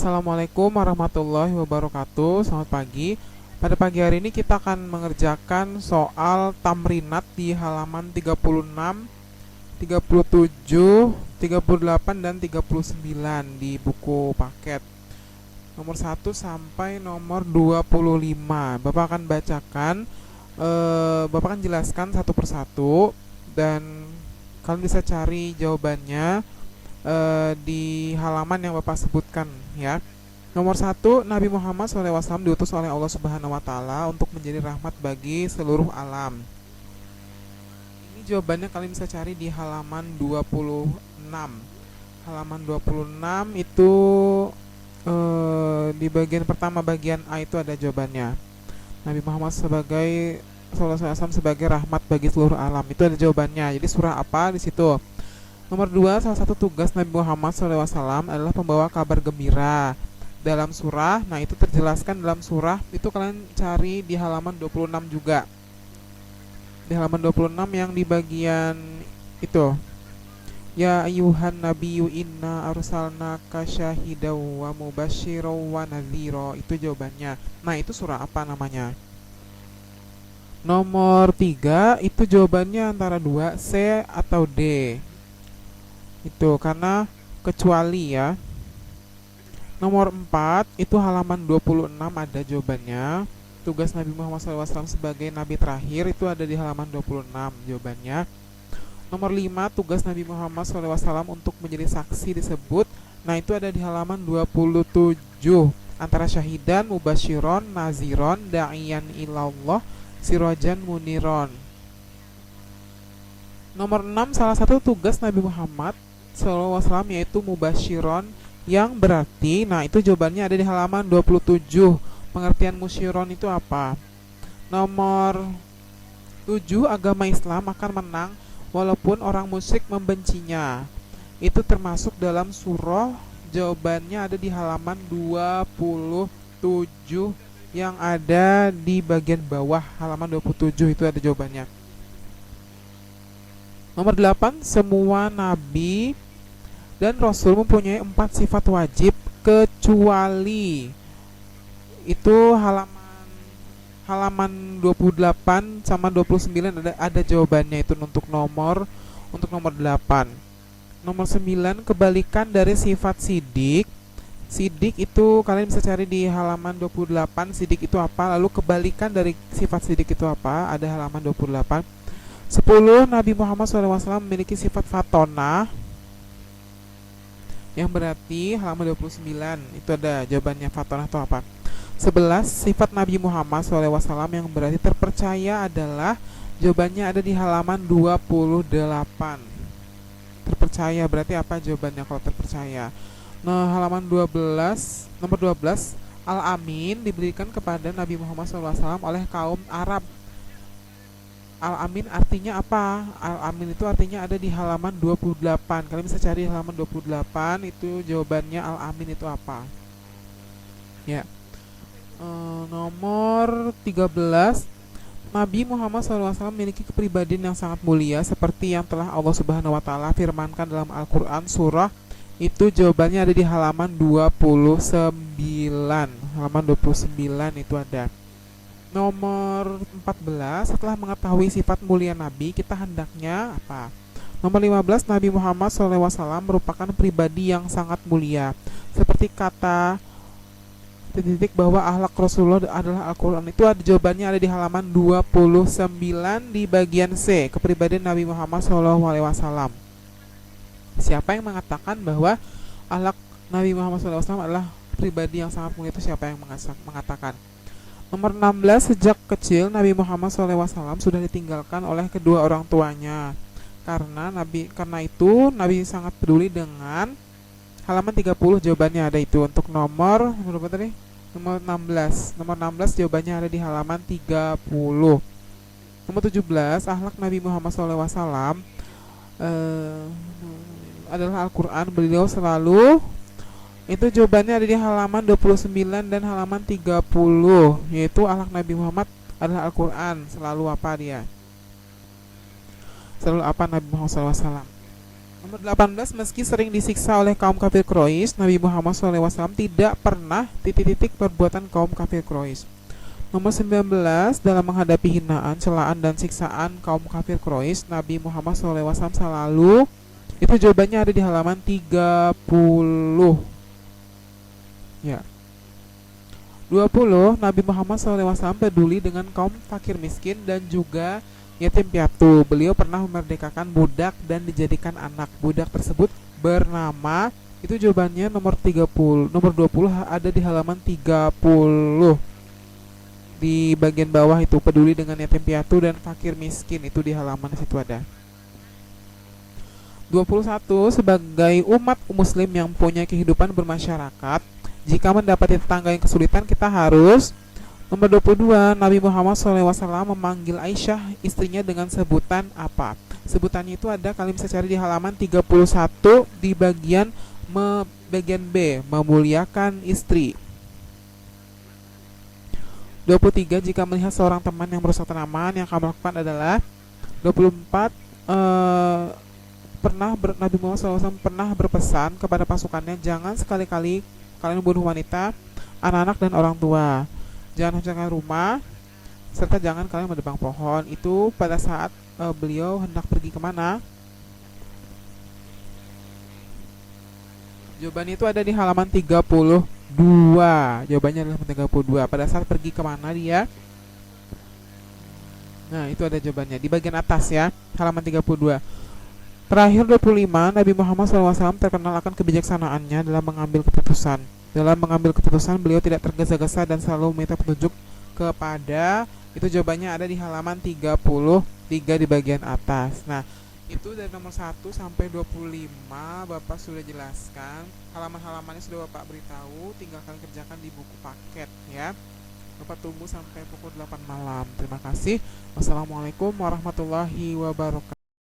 Assalamualaikum warahmatullahi wabarakatuh. Selamat pagi. Pada pagi hari ini kita akan mengerjakan soal tamrinat di halaman 36, 37, 38, dan 39 di buku paket. Nomor 1 sampai nomor 25. Bapak akan bacakan, Bapak akan jelaskan satu persatu dan kalian bisa cari jawabannya di halaman yang Bapak sebutkan ya. Nomor 1, Nabi Muhammad SAW diutus oleh Allah Subhanahu wa taala untuk menjadi rahmat bagi seluruh alam. Ini jawabannya kalian bisa cari di halaman 26. Halaman 26 itu di bagian pertama, bagian A itu ada jawabannya. Nabi Muhammad sebagai SAW sebagai rahmat bagi seluruh alam. Itu ada jawabannya. Jadi surah apa di situ? Nomor 2, salah satu tugas Nabi Muhammad SAW adalah pembawa kabar gembira dalam surah. Nah, itu terjelaskan dalam surah. Itu kalian cari di halaman 26 juga. Di halaman 26 yang di bagian itu. Ya ayuhan nabiyyu inna arsalnaka syahidaw wa mubasysyiran wa nadhira. Itu jawabannya. Nah, itu surah apa namanya? Nomor 3, itu jawabannya antara 2, C atau D. Itu karena kecuali ya. Nomor 4, itu halaman 26 ada jawabannya. Tugas Nabi Muhammad SAW sebagai nabi terakhir itu ada di halaman 26 jawabannya. Nomor 5, tugas Nabi Muhammad SAW untuk menjadi saksi disebut. Nah, itu ada di halaman 27. Antara syahidan, mubasyiron, naziron, da'iyan ilallah, sirajan muniron. Nomor 6, salah satu tugas Nabi Muhammad SAW yaitu mubasyiron, yang berarti, nah itu jawabannya ada di halaman 27. Pengertian musyiron itu apa? Nomor 7, agama Islam akan menang walaupun orang musyrik membencinya. Itu termasuk dalam surah. Jawabannya ada di halaman 27 yang ada di bagian bawah halaman 27, itu ada jawabannya. Nomor 8, semua nabi dan rasul mempunyai 4 sifat wajib kecuali. Itu halaman 28 sama 29 ada jawabannya itu untuk nomor 8. Nomor 9, kebalikan dari sifat sidik. Sidik itu kalian bisa cari di halaman 28. Sidik itu apa? Lalu kebalikan dari sifat sidik itu apa? Ada halaman 28. 10, Nabi Muhammad SAW memiliki sifat fatonah, yang berarti halaman 29 itu ada jawabannya. Fatonah itu apa? 11, sifat Nabi Muhammad SAW yang berarti terpercaya adalah. Jawabannya ada di halaman 28. Terpercaya berarti apa jawabannya kalau terpercaya? Nah, halaman 12, nomor 12, Al-Amin diberikan kepada Nabi Muhammad SAW oleh kaum Arab. Al-Amin artinya apa? Al-Amin itu artinya ada di halaman 28. Kalian bisa cari halaman 28, itu jawabannya Al-Amin itu apa? Ya. Nomor 13, Nabi Muhammad SAW memiliki kepribadian yang sangat mulia seperti yang telah Allah Subhanahu wa taala firmankan dalam Al-Qur'an surah. Itu jawabannya ada di halaman 29. Halaman 29 itu ada. Nomor 14, setelah mengetahui sifat mulia Nabi, kita hendaknya apa? Nomor 15, Nabi Muhammad SAW merupakan pribadi yang sangat mulia. Seperti kata titik bahwa akhlak Rasulullah adalah Al-Quran. Itu ada jawabannya ada di halaman 29 di bagian C, kepribadian Nabi Muhammad SAW. Siapa yang mengatakan bahwa akhlak Nabi Muhammad SAW adalah pribadi yang sangat mulia? Itu siapa yang mengatakan? Nomor 16, sejak kecil Nabi Muhammad SAW sudah ditinggalkan oleh kedua orang tuanya. Karena itu Nabi sangat peduli dengan. Halaman 30 jawabannya ada itu untuk nomor berapa tadi? Nomor 16. Nomor 16 jawabannya ada di halaman 30. Nomor 17, akhlak Nabi Muhammad SAW adalah Al-Quran. Beliau selalu. Itu jawabannya ada di halaman 29 dan halaman 30, yaitu akhlak Nabi Muhammad adalah Al-Quran. Selalu apa dia? Selalu apa Nabi Muhammad SAW? Nomor 18, meski sering disiksa oleh kaum kafir Quraisy, Nabi Muhammad SAW tidak pernah titik-titik perbuatan kaum kafir Quraisy. Nomor 19, dalam menghadapi hinaan, celaan, dan siksaan kaum kafir Quraisy, Nabi Muhammad SAW selalu, itu jawabannya ada di halaman 30. Ya. 20, Nabi Muhammad SAW peduli dengan kaum fakir miskin dan juga yatim piatu. Beliau pernah memerdekakan budak dan dijadikan anak. Budak tersebut bernama, itu jawabannya nomor 30. Nomor 20 ada di halaman 30. Di bagian bawah itu peduli dengan yatim piatu dan fakir miskin, itu di halaman situ ada. 21, sebagai umat muslim yang punya kehidupan bermasyarakat, jika mendapati tetangga yang kesulitan, kita harus. Nomor 22, Nabi Muhammad SAW memanggil Aisyah istrinya dengan sebutan apa? Sebutannya itu ada, kalian bisa cari di halaman 31 di bagian B, memuliakan istri. 23, jika melihat seorang teman yang merusak tanaman, yang kamu lakukan adalah. 24, Nabi Muhammad SAW pernah berpesan kepada pasukannya, jangan sekali-kali kalian membunuh wanita, anak-anak, dan orang tua. Jangan hancurkan rumah, serta jangan kalian menebang pohon. Itu pada saat beliau hendak pergi kemana? Jawabannya itu ada di halaman 32. Jawabannya adalah 32. Pada saat pergi kemana dia? Nah, itu ada jawabannya di bagian atas ya, halaman 32. Terakhir 25, Nabi Muhammad SAW terkenal akan kebijaksanaannya dalam mengambil keputusan. Dalam mengambil keputusan, beliau tidak tergesa-gesa dan selalu meminta petunjuk kepada, itu jawabannya ada di halaman 33 di bagian atas. Nah, itu dari nomor 1 sampai 25 Bapak sudah jelaskan. Halaman-halamannya sudah Bapak beritahu, tinggal kalian kerjakan di buku paket ya. Bapak tunggu sampai pukul 8 malam. Terima kasih. Wassalamualaikum warahmatullahi wabarakatuh.